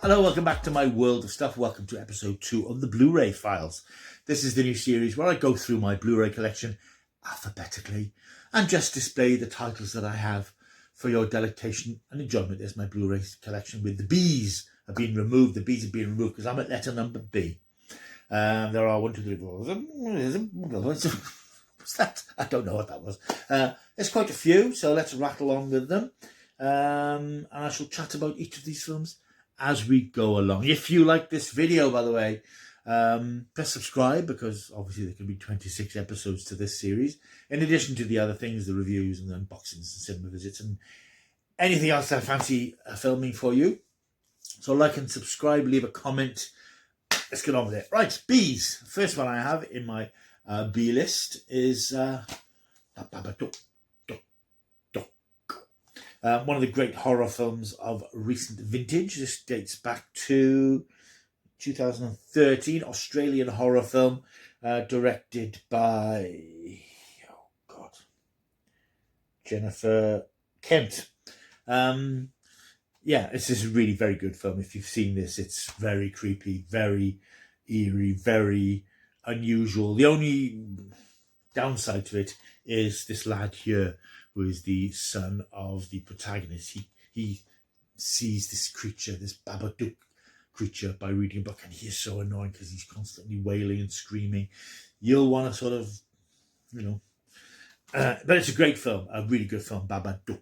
Hello, welcome back to my world of stuff. Welcome to episode 2 of the Blu Ray Files. This is the new series where I go through my Blu-ray collection alphabetically and just display the titles that I have for your delectation and enjoyment. There's my Blu-ray collection with the B's have been removed. The B's have been removed because I'm at letter number B. There are 1, 2, 3, 4. What's that? I don't know what that was. There's quite a few, so let's rattle on with them. And I shall chat about each of these films as we go along. If you like this video, by the way, press subscribe, because obviously there can be 26 episodes to this series, in addition to the other things, the reviews and the unboxings and cinema visits and anything else I fancy filming for you. So like and subscribe, leave a comment. Let's get on with it. Right, B's. First one I have in my B list is one of the great horror films of recent vintage. This dates back to 2013, Australian horror film, directed by, Jennifer Kent. Yeah, this is a really very good film. If you've seen this, it's very creepy, very eerie, very unusual. The only downside to it is this lad here, who is the son of the protagonist. He sees this creature, this Babadook creature, by reading a book, and he is so annoying because he's constantly wailing and screaming. You'll want to sort of, but it's a great film, a really good film, Babadook.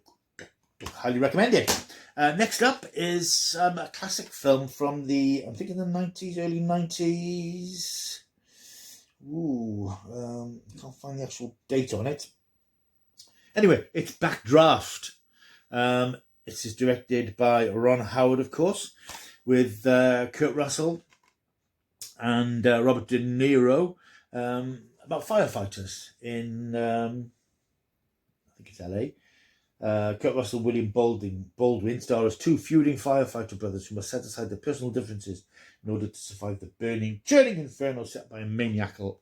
Highly recommend it. Next up is a classic film from the, I'm thinking the 90s, early 90s. Can't find the actual date on it. Anyway, it's Backdraft. This is directed by Ron Howard, of course, with Kurt Russell and Robert De Niro, about firefighters in, I think it's LA. Kurt Russell, William Baldwin star as two feuding firefighter brothers who must set aside their personal differences in order to survive the burning, churning inferno set by a maniacal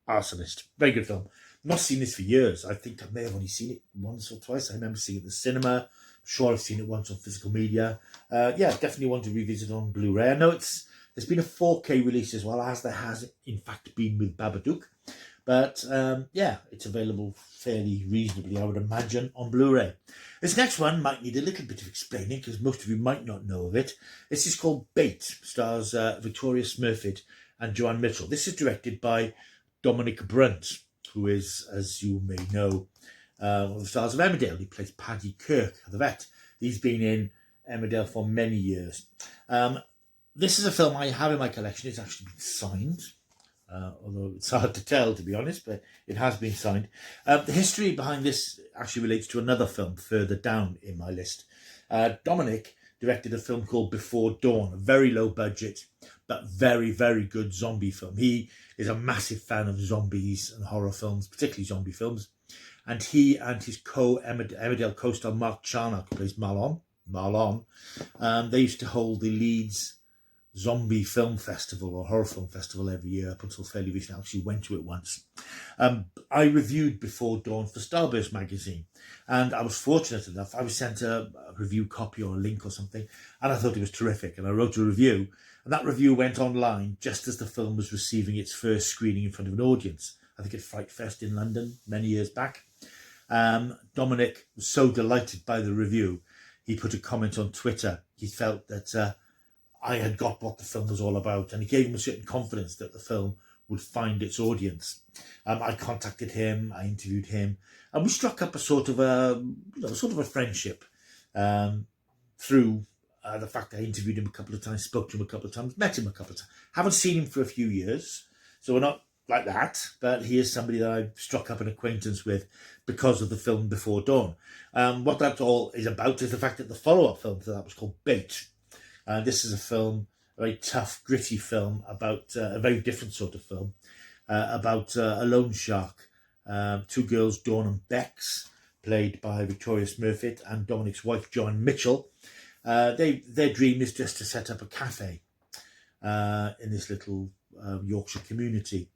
arsonist. Very good film. Not seen this for years. I think I may have only seen it once or twice. I remember seeing it in the cinema. I'm sure I've seen it once on physical media. Yeah, definitely want to revisit on Blu-ray. I know there's been a 4K release as well, as there has in fact been with Babadook. But yeah, it's available fairly reasonably, I would imagine, on Blu-ray. This next one might need a little bit of explaining because most of you might not know of it. This is called Bait, stars Victoria Smurfit and Joanne Mitchell. This is directed by Dominic Brunt, who is, as you may know, one of the stars of Emmerdale. He plays Paddy Kirk, the vet. He's been in Emmerdale for many years. This is a film I have in my collection. It's actually been signed, although it's hard to tell, to be honest, but it has been signed. The history behind this actually relates to another film further down in my list. Dominic directed a film called Before Dawn, a very low budget, but very, very good zombie film. He is a massive fan of zombies and horror films, particularly zombie films. And he and his Emmerdale co-star Mark Charnock, who plays Marlon, they used to hold the Leeds Zombie Film Festival or Horror Film Festival every year up until fairly recently. I actually went to it once. I reviewed Before Dawn for Starburst magazine, and I was fortunate enough. I was sent a review copy or a link or something, and I thought it was terrific. And I wrote a review, and that review went online just as the film was receiving its first screening in front of an audience. I think at Fright Fest in London many years back. Dominic was so delighted by the review, he put a comment on Twitter. He felt that I had got what the film was all about, and it gave him a certain confidence that the film would find its audience. I contacted him, I interviewed him, and we struck up a sort of a friendship through the fact that I interviewed him a couple of times, spoke to him a couple of times, met him a couple of times. Haven't seen him for a few years, so we're not like that, but he is somebody that I struck up an acquaintance with because of the film Before Dawn. What that all is about is the fact that the follow-up film to that was called Bait. This is a film, a very tough, gritty film about a very different sort of film, about a loan shark. Two girls, Dawn and Bex, played by Victoria Smurfit, and Dominic's wife, Joanne Mitchell. Their dream is just to set up a cafe in this little Yorkshire community.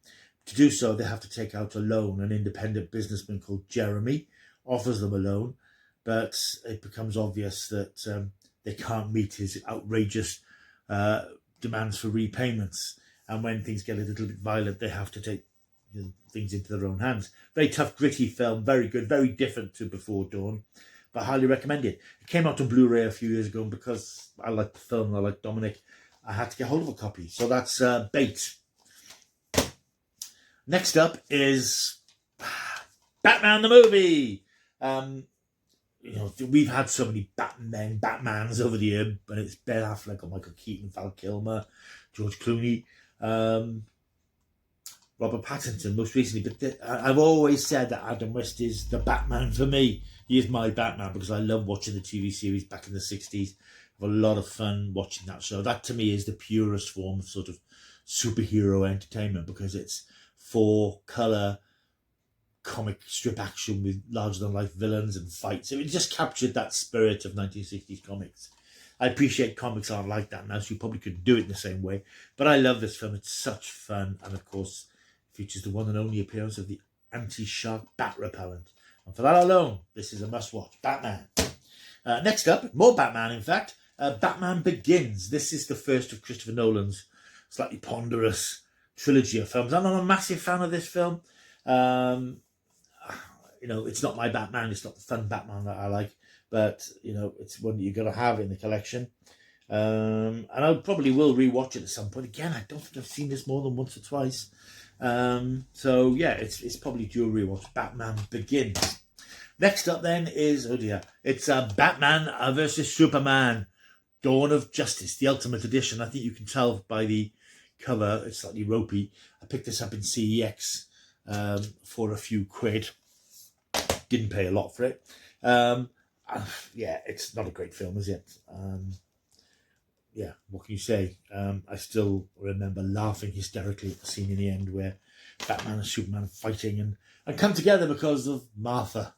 To do so, they have to take out a loan. An independent businessman called Jeremy offers them a loan, but it becomes obvious that they can't meet his outrageous demands for repayments. And when things get a little bit violent, they have to take things into their own hands. Very tough, gritty film, very good, very different to Before Dawn, but highly recommend it. It came out on Blu-ray a few years ago, and because I like the film and I like Dominic, I had to get hold of a copy. So that's Bait. Next up is Batman the movie. We've had so many Batmans over the year, but it's Ben Affleck or Michael Keaton, Val Kilmer, George Clooney, Robert Pattinson most recently. But I've always said that Adam West is the Batman for me. He is my Batman because I love watching the TV series back in the 60s. I have a lot of fun watching that show. That to me is the purest form of sort of superhero entertainment because it's 4-color comic strip action with larger-than-life villains and fights. It just captured that spirit of 1960s comics. I appreciate comics aren't like that now, so you probably couldn't do it in the same way. But I love this film. It's such fun. And, of course, features the one and only appearance of the anti-shark bat repellent. And for that alone, this is a must-watch. Batman. Next up, more Batman, in fact. Batman Begins. This is the first of Christopher Nolan's slightly ponderous trilogy of films. I'm not a massive fan of this film. It's not my Batman. It's not the fun Batman that I like. But, it's one that you've got to have in the collection. And I probably will rewatch it at some point. Again, I don't think I've seen this more than once or twice. So, yeah, it's probably due a rewatch. Batman Begins. Next up, then, is, it's Batman versus Superman, Dawn of Justice, the Ultimate Edition. I think you can tell by the cover, it's slightly ropey. I picked this up in CEX for a few quid. Didn't pay a lot for it. It's not a great film, is it? What can you say? I still remember laughing hysterically at the scene in the end where Batman and Superman are fighting and come together because of Martha.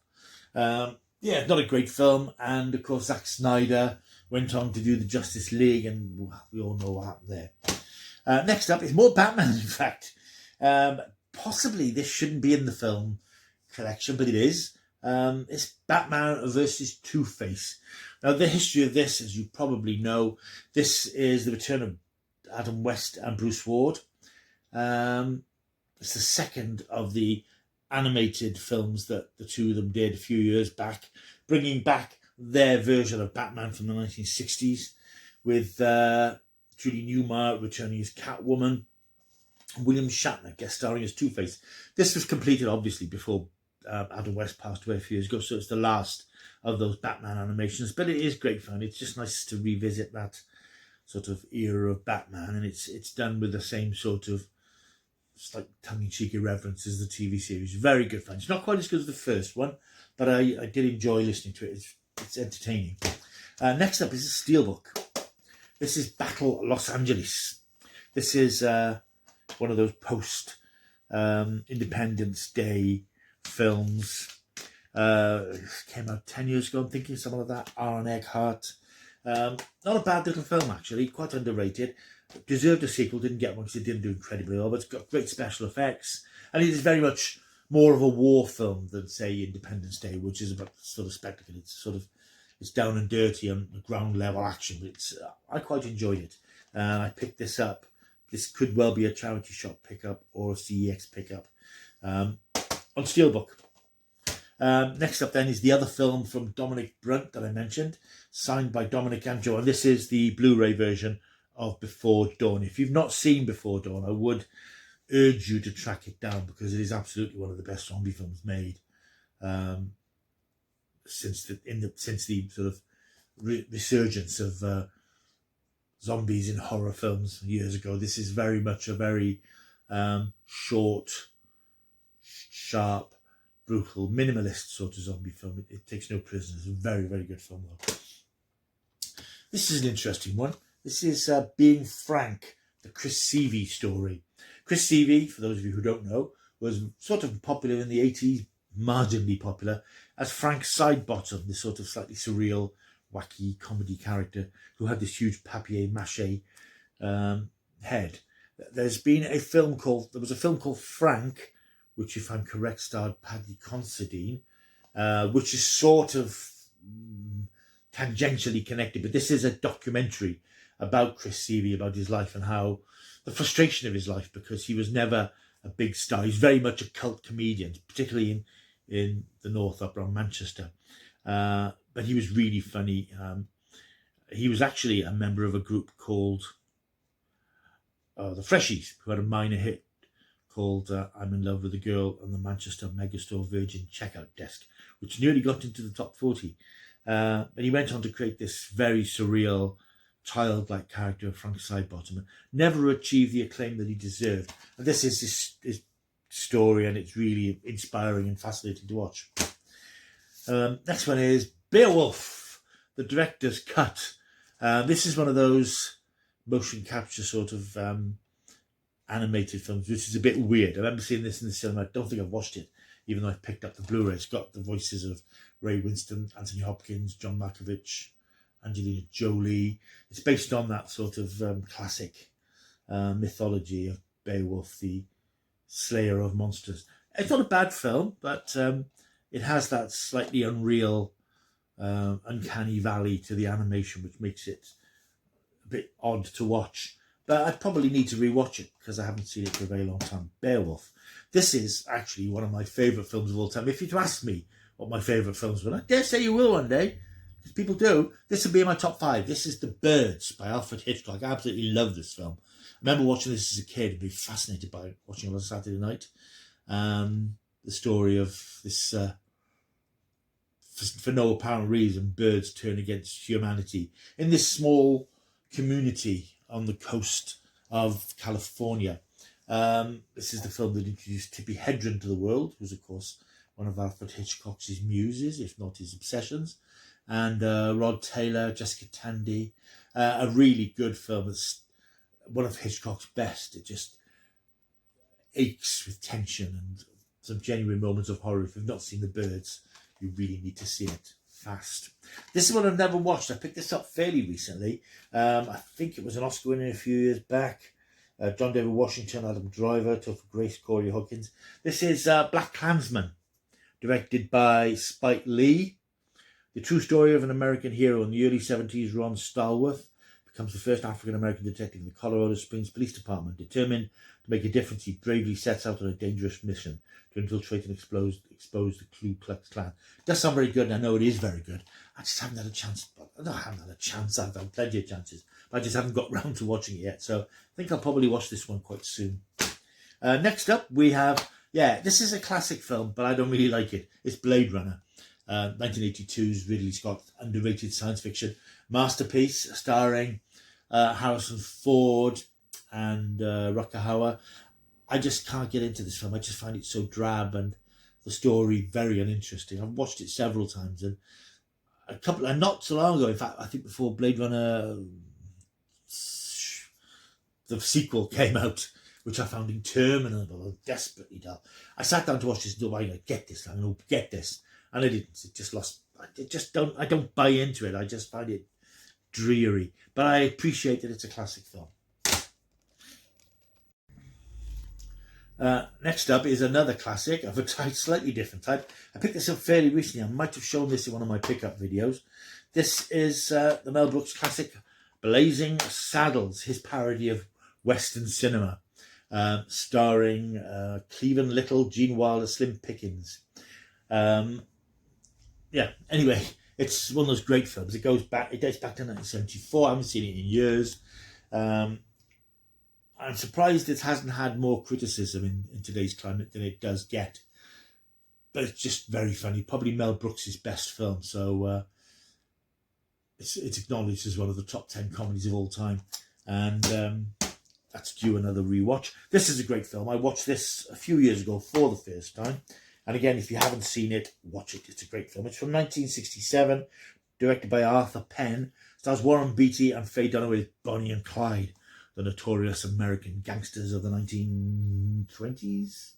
Not a great film. And, of course, Zack Snyder went on to do the Justice League, and we all know what happened there. Next up is more Batman, in fact. Possibly this shouldn't be in the film collection, but it is. It's Batman versus TwoFace. Now, the history of this, as you probably know, this is the return of Adam West and Bruce Ward. It's the second of the animated films that the two of them did a few years back, bringing back their version of Batman from the 1960s with Julie Newmar returning as Catwoman, William Shatner guest starring as Two-Face. This was completed, obviously, before Adam West passed away a few years ago, so it's the last of those Batman animations, but it is great fun. It's just nice to revisit that sort of era of Batman, and it's done with the same sort of like tongue-in-cheek irreverence as the TV series. Very good fun. It's not quite as good as the first one, but I did enjoy listening to it. It's entertaining. Next up is a Steelbook. This is Battle Los Angeles. This is one of those post-Independence Day films. Came out 10 years ago, I'm thinking, something like that. Aaron Eckhart. Not a bad little film, actually. Quite underrated. Deserved a sequel, didn't get one because it didn't do incredibly well, but it's got great special effects. And it is very much more of a war film than, say, Independence Day, which is about sort of spectacle. It's down and dirty on the ground level action, but I quite enjoyed it. And I picked this up. This could well be a charity shop pickup or a CEX pickup on Steelbook. Next up then is the other film from Dominic Brunt that I mentioned, signed by Dominic and Joe, and this is the Blu-ray version of Before Dawn. If you've not seen Before Dawn, I would urge you to track it down because it is absolutely one of the best zombie films made since the sort of resurgence of zombies in horror films years ago. This is very much a very short, sharp, brutal, minimalist sort of zombie film. It takes no prisoners. A very, very good film, though. This is an interesting one. This is Being Frank, the Chris Seavey story. Chris Seavey, for those of you who don't know, was sort of popular in the 80s, marginally popular, as Frank Sidebottom, this sort of slightly surreal, wacky comedy character who had this huge papier-mâché head. There was a film called Frank, which, if I'm correct, starred Paddy Considine, which is sort of tangentially connected, but this is a documentary about Chris Seeley, about his life and how the frustration of his life, because he was never a big star. He's very much a cult comedian, particularly in the north, up around Manchester. But he was really funny. He was actually a member of a group called the Freshies, who had a minor hit called I'm in Love with a Girl on the Manchester Megastore Virgin Checkout Desk, which nearly got into the top 40. But he went on to create this very surreal, childlike character of Frank Sidebottom, and never achieved the acclaim that he deserved. And this is his story, and it's really inspiring and fascinating to watch. Next one is Beowulf, the director's cut. This is one of those motion capture sort of animated films, which is a bit weird. I remember seeing this in the cinema. I don't think I've watched it, even though I picked up the Blu-ray. It's got the voices of Ray Winston, Anthony Hopkins, John Malkovich, Angelina Jolie. It's based on that sort of classic mythology of Beowulf, the slayer of monsters. It's not a bad film, but it has that slightly unreal, uncanny valley to the animation, which makes it a bit odd to watch. But I probably need to rewatch it because I haven't seen it for a very long time. Beowulf. This is actually one of my favourite films of all time. If you'd ask me what my favourite films were, I dare say you will one day, because people do. This would be in my top 5. This is The Birds by Alfred Hitchcock. I absolutely love this film. I remember watching this as a kid and being fascinated by watching it on a Saturday night. The story of this, for no apparent reason, birds turn against humanity in this small community on the coast of California. This is the film that introduced Tippi Hedren to the world, who's of course one of Alfred Hitchcock's muses, if not his obsessions, and Rod Taylor, Jessica Tandy. A really good film. It's one of Hitchcock's best. It just aches with tension and some genuine moments of horror. If you've not seen The Birds, you really need to see it fast. This is one I've never watched. I picked this up fairly recently. I think it was an Oscar winner a few years back. John David Washington, Adam Driver, Topher Grace, Corey Hawkins. This is Black Klansman, directed by Spike Lee. The true story of an American hero in the early 70s, Ron Stallworth, becomes the first African-American detective in the Colorado Springs Police Department. Determined to make a difference, he bravely sets out on a dangerous mission to infiltrate and expose the Ku Klux Klan. It does sound very good, and I know it is very good. I just haven't had a chance. I haven't had a chance. I've had plenty of chances. But I just haven't got round to watching it yet. So I think I'll probably watch this one quite soon. Next up, we have, this is a classic film, but I don't really like it. It's Blade Runner. 1982's Ridley Scott underrated science fiction masterpiece, starring Harrison Ford and Rutger Hauer. I just can't get into this film. I just find it so drab and the story very uninteresting. I've watched it several times, and not so long ago, in fact, I think before Blade Runner, the sequel came out, which I found interminable and desperately dull. I sat down to watch this and thought, I'm going to get this, I'm going to get this. And I didn't. I don't buy into it. I just find it dreary. But I appreciate that it's a classic film. Next up is another classic of a slightly different type. I picked this up fairly recently. I might have shown this in one of my pickup videos. This is the Mel Brooks classic Blazing Saddles, his parody of Western cinema, starring Cleveland Little, Gene Wilder, Slim Pickens. Anyway, it's one of those great films. It dates back to 1974. I haven't seen it in years. I'm surprised it hasn't had more criticism in today's climate than it does get. But it's just very funny. Probably Mel Brooks' best film. So it's acknowledged as one of the top 10 comedies of all time. And that's due another rewatch. This is a great film. I watched this a few years ago for the first time. And again, if you haven't seen it, watch it. It's a great film. It's from 1967, directed by Arthur Penn. Stars Warren Beatty and Faye Dunaway as Bonnie and Clyde, the notorious American gangsters of the 1920s.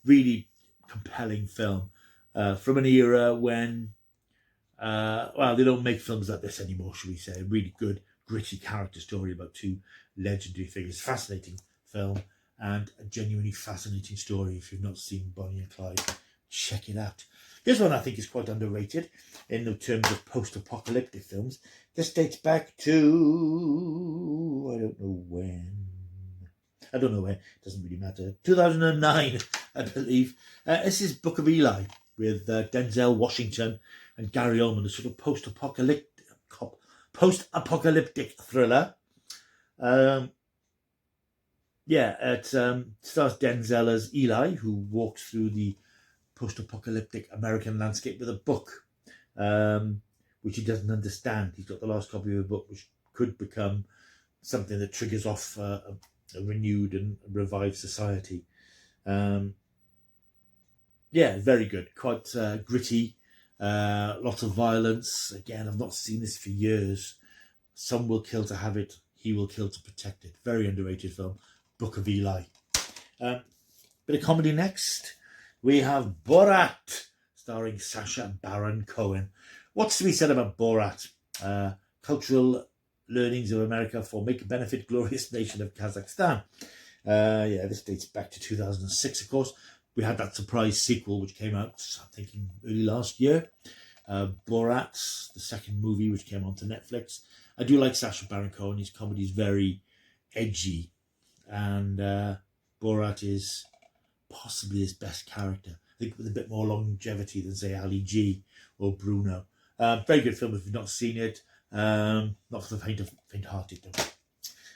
Really compelling film from an era when, they don't make films like this anymore, shall we say. A really good, gritty character story about two legendary figures. Fascinating film. And a genuinely fascinating story. If you've not seen Bonnie and Clyde, check it out. This one I think is quite underrated in the terms of post-apocalyptic films. This dates back to, I don't know when. It doesn't really matter. 2009, I believe. This is Book of Eli with Denzel Washington and Gary Oldman, a sort of post-apocalyptic thriller. It stars Denzel as Eli, who walks through the post-apocalyptic American landscape with a book, which he doesn't understand. He's got the last copy of a book, which could become something that triggers off a renewed and revived society. Very good. Quite gritty. Lots of violence. Again, I've not seen this for years. Some will kill to have it. He will kill to protect it. Very underrated film. Book of Eli. Bit of comedy next. We have Borat, starring Sacha Baron Cohen. What's to be said about Borat? Cultural learnings of America for make benefit glorious nation of Kazakhstan. This dates back to 2006, of course. We had that surprise sequel which came out, I'm thinking, early last year. Borat, the second movie which came onto Netflix. I do like Sacha Baron Cohen. His comedy is very edgy, and Borat is possibly his best character. I think with a bit more longevity than, say, Ali G or Bruno. Very good film if you've not seen it. Not for the faint-hearted though.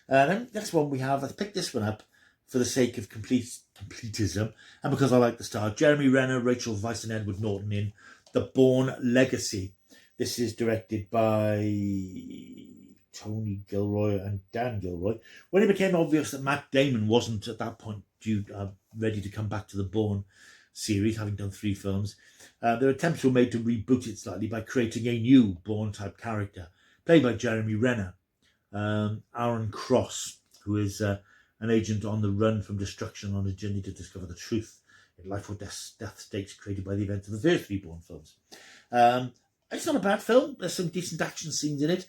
Then next one we have, I picked this one up for the sake of completism, and because I like the star, Jeremy Renner, Rachel Weisz and Edward Norton in The Bourne Legacy. This is directed by Tony Gilroy and Dan Gilroy. When it became obvious that Matt Damon wasn't at that point ready to come back to the Bourne series, having done 3 films, their attempts were made to reboot it slightly by creating a new Bourne-type character, played by Jeremy Renner, Aaron Cross, who is an agent on the run from destruction on a journey to discover the truth in life or death stakes created by the events of the first 3 Bourne films. It's not a bad film. There's some decent action scenes in it.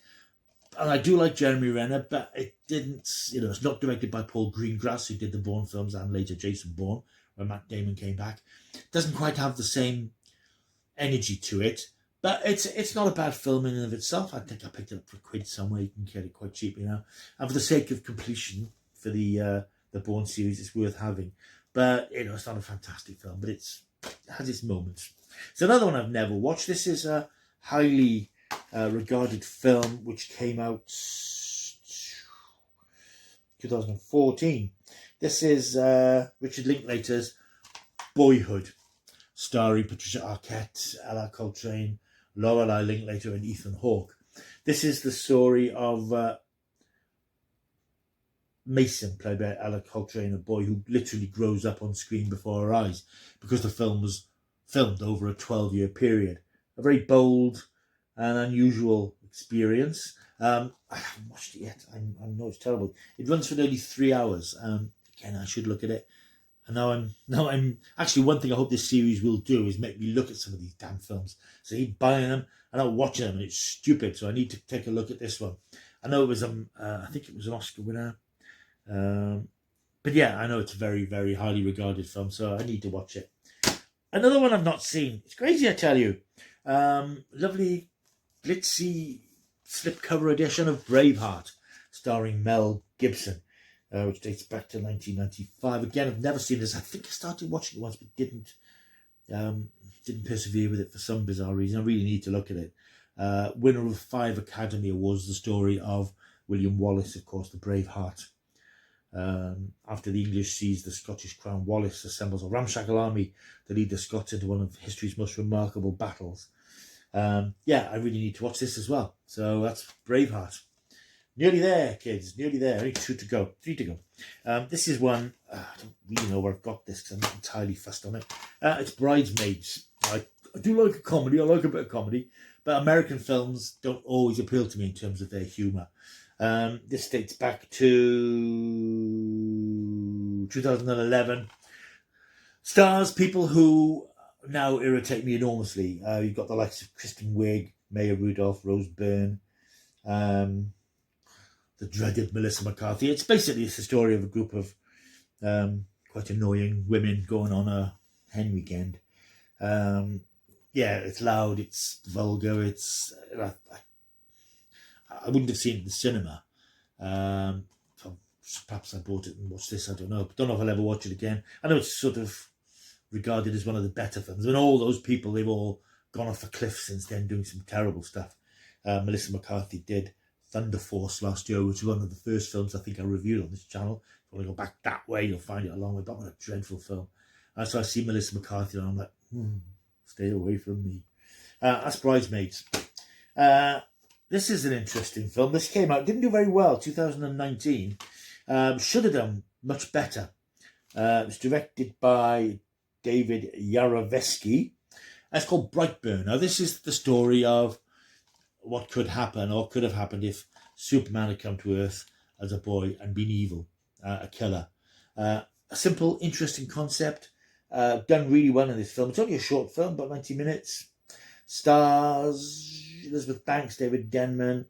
And I do like Jeremy Renner, but it didn't, it's not directed by Paul Greengrass, who did the Bourne films and later Jason Bourne, when Matt Damon came back. It doesn't quite have the same energy to it, but it's not a bad film in and of itself. I think I picked it up for £1 somewhere. You can get it quite cheaply now. And for the sake of completion for the Bourne series, it's worth having. But, it's not a fantastic film, but it has its moments. It's another one I've never watched. This is a highly regarded film which came out 2014. This is Richard Linklater's Boyhood, starring Patricia Arquette, Ella Coltrane, Lorelei Linklater and Ethan Hawke. This is the story of Mason, played by Ella Coltrane, a boy who literally grows up on screen before our eyes because the film was filmed over a 12-year period. A very bold and unusual experience. I haven't watched it yet. I know it's terrible. It runs for nearly 3 hours. Again, I should look at it. And now I'm actually, one thing I hope this series will do is make me look at some of these damn films. So I keep buying them and not watching them, and it's stupid. So I need to take a look at this one. I know it was I think it was an Oscar winner. But yeah, I know it's a very, very highly regarded film, so I need to watch it. Another one I've not seen. It's crazy, I tell you. Lovely, glitzy slipcover edition of Braveheart, starring Mel Gibson, which dates back to 1995. Again, I've never seen this. I think I started watching it once, but didn't persevere with it for some bizarre reason. I really need to look at it. Winner of 5 Academy Awards, the story of William Wallace, of course, the Braveheart. After the English seize the Scottish crown, Wallace assembles a ramshackle army to lead the Scots into one of history's most remarkable battles. I really need to watch this as well. So that's Braveheart. Nearly there, kids. Nearly there. Only 3 to go. This is one, I don't really know where I've got this because I'm not entirely fussed on it. It's Bridesmaids. I do like a comedy. I like a bit of comedy. But American films don't always appeal to me in terms of their humour. This dates back to 2011. Stars people who now irritate me enormously. You've got the likes of Kristen Wiig, Maya Rudolph, Rose Byrne, the dreaded Melissa McCarthy. It's basically the story of a group of quite annoying women going on a hen weekend. yeah, it's loud, it's vulgar, it's... I wouldn't have seen it in the cinema. Perhaps I bought it and watched this, I don't know. But don't know if I'll ever watch it again. I know it's sort of regarded as one of the better films. And all those people, they've all gone off a cliff since then, doing some terrible stuff. Melissa McCarthy did Thunder Force last year, which was one of the first films I think I reviewed on this channel. If you want to go back that way, you'll find it a long way back. What a dreadful film. And so I see Melissa McCarthy and I'm like, stay away from me. That's Bridesmaids. This is an interesting film. This came out, didn't do very well, 2019. Should have done much better. It was directed by David Yarovesky. It's called Brightburn. Now, this is the story of what could happen or could have happened if Superman had come to Earth as a boy and been evil, a killer. A simple, interesting concept. Done really well in this film. It's only a short film, about 90 minutes. Stars Elizabeth Banks, David Denman,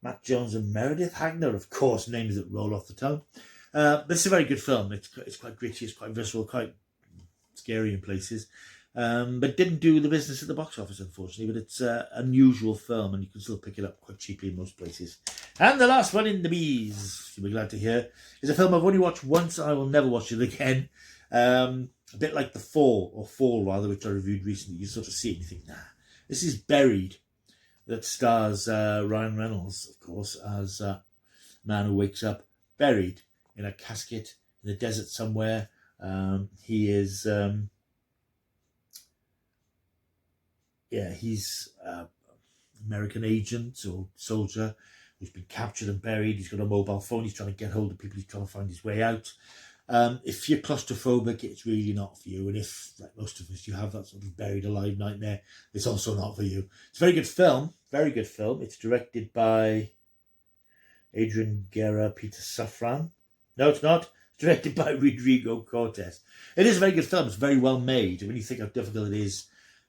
Matt Jones and Meredith Hagner, of course, names that roll off the tongue. But it's a very good film. It's quite gritty, it's quite visceral, quite scary in places. But didn't do the business at the box office, unfortunately. But it's an unusual film, and you can still pick it up quite cheaply in most places. And the last one in the bees, you'll be glad to hear, is a film I've only watched once, and I will never watch it again. A bit like The Fall, or Fall rather, which I reviewed recently. You sort of see it and you think, nah. This is Buried, that stars Ryan Reynolds, of course, as a man who wakes up buried in a casket in the desert somewhere. He is... he's an American agent or soldier who's been captured and buried. He's got a mobile phone. He's trying to get hold of people. He's trying to find his way out. If you're claustrophobic, it's really not for you. And if, like most of us, you have that sort of buried alive nightmare, it's also not for you. It's a very good film. Very good film. It's directed by Adrian Guerra, Peter Safran. No, it's not. It's directed by Rodrigo Cortés. It is a very good film. It's very well made. When you think how difficult it is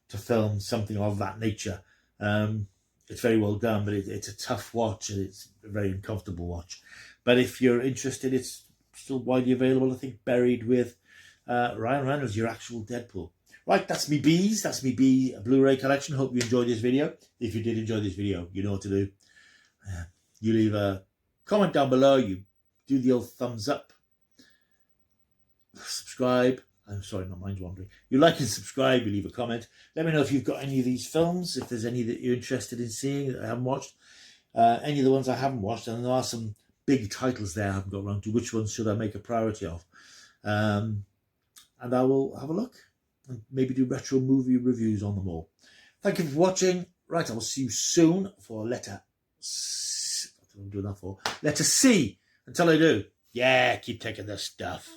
to film something of that nature, it's very well done, but it's a tough watch and it's a very uncomfortable watch. But if you're interested, it's still widely available. I think Buried with Ryan Reynolds, your actual Deadpool. Right, that's me bees. That's me bee Blu-ray collection. Hope you enjoyed this video. If you did enjoy this video, you know what to do. You leave a comment down below. You do the old thumbs up. Subscribe. I'm sorry, my mind's wandering. You like and subscribe, you leave a comment. Let me know if you've got any of these films, if there's any that you're interested in seeing that I haven't watched. Any of the ones I haven't watched, and there are some big titles there I haven't got around to. Which ones should I make a priority of? And I will have a look and maybe do retro movie reviews on them all. Thank you for watching. Right, I will see you soon for letter C. What am I doing that for? Letter C. Until I do, yeah, keep taking this stuff.